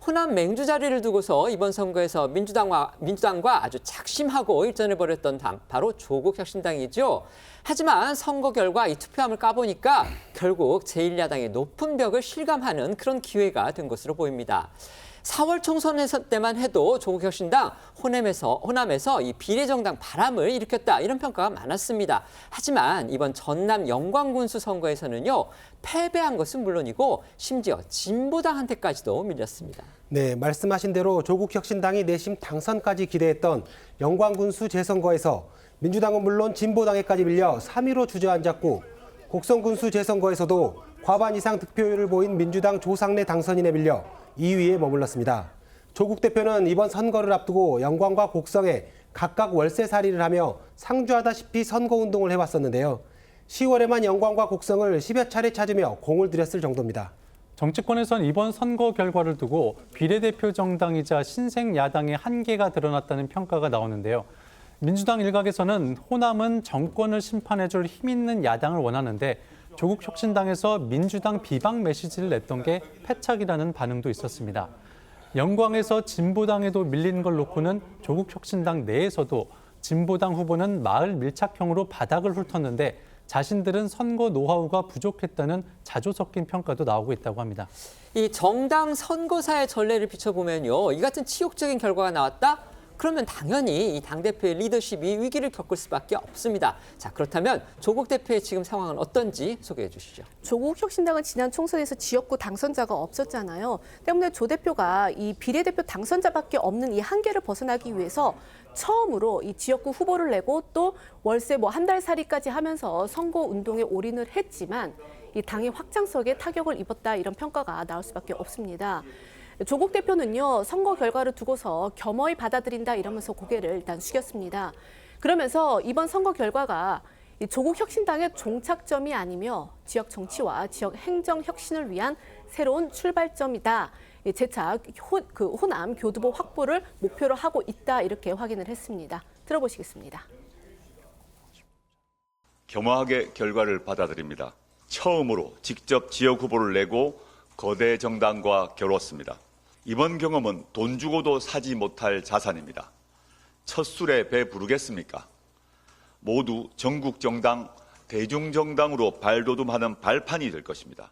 호남 맹주 자리를 두고서 이번 선거에서 민주당과 아주 작심하고 일전을 벌였던 당, 바로 조국혁신당이죠. 하지만 선거 결과 이 투표함을 까보니까 결국 제1야당의 높은 벽을 실감하는 그런 기회가 된 것으로 보입니다. 4월 총선 때만 해도 조국혁신당 호남에서 이 비례정당 바람을 일으켰다, 이런 평가가 많았습니다. 하지만 이번 전남 영광군수 선거에서는요, 패배한 것은 물론이고 심지어 진보당한테까지도 밀렸습니다. 네, 말씀하신 대로 조국혁신당이 내심 당선까지 기대했던 영광군수 재선거에서 민주당은 물론 진보당에까지 밀려 3위로 주저앉았고, 곡성군수 재선거에서도 과반 이상 득표율을 보인 민주당 조상래 당선인에 밀려 2위에 머물렀습니다. 조국 대표는 이번 선거를 앞두고 영광과 곡성에 각각 월세살이를 하며 상주하다시피 선거운동을 해왔었는데요. 10월에만 영광과 곡성을 10여 차례 찾으며 공을 들였을 정도입니다. 정치권에선 이번 선거 결과를 두고 비례대표 정당이자 신생 야당의 한계가 드러났다는 평가가 나오는데요. 민주당 일각에서는 호남은 정권을 심판해줄 힘 있는 야당을 원하는데 조국 혁신당에서 민주당 비방 메시지를 냈던 게 패착이라는 반응도 있었습니다. 영광에서 진보당에도 밀린 걸 놓고는 조국 혁신당 내에서도 진보당 후보는 마을 밀착형으로 바닥을 훑었는데 자신들은 선거 노하우가 부족했다는 자조 섞인 평가도 나오고 있다고 합니다. 이 정당 선거사의 전례를 비춰보면요, 이 같은 치욕적인 결과가 나왔다? 그러면 당연히 이 당대표의 리더십이 위기를 겪을 수밖에 없습니다. 자, 그렇다면 조국 대표의 지금 상황은 어떤지 소개해 주시죠. 조국 혁신당은 지난 총선에서 지역구 당선자가 없었잖아요. 때문에 조 대표가 이 비례대표 당선자밖에 없는 이 한계를 벗어나기 위해서 처음으로 이 지역구 후보를 내고 또 월세 한 달 살이까지 하면서 선거 운동에 올인을 했지만 이 당의 확장성에 타격을 입었다, 이런 평가가 나올 수밖에 없습니다. 조국 대표는요, 선거 결과를 두고서 겸허히 받아들인다 이러면서 고개를 일단 숙였습니다. 그러면서 이번 선거 결과가 조국 혁신당의 종착점이 아니며 지역 정치와 지역 행정 혁신을 위한 새로운 출발점이다. 재차 호남 교두보 확보를 목표로 하고 있다, 이렇게 확인을 했습니다. 들어보시겠습니다. 겸허하게 결과를 받아들입니다. 처음으로 직접 지역 후보를 내고 거대 정당과 겨뤘습니다. 이번 경험은 돈 주고도 사지 못할 자산입니다. 첫 술에 배 부르겠습니까? 모두 전국 정당, 대중 정당으로 발돋움하는 발판이 될 것입니다.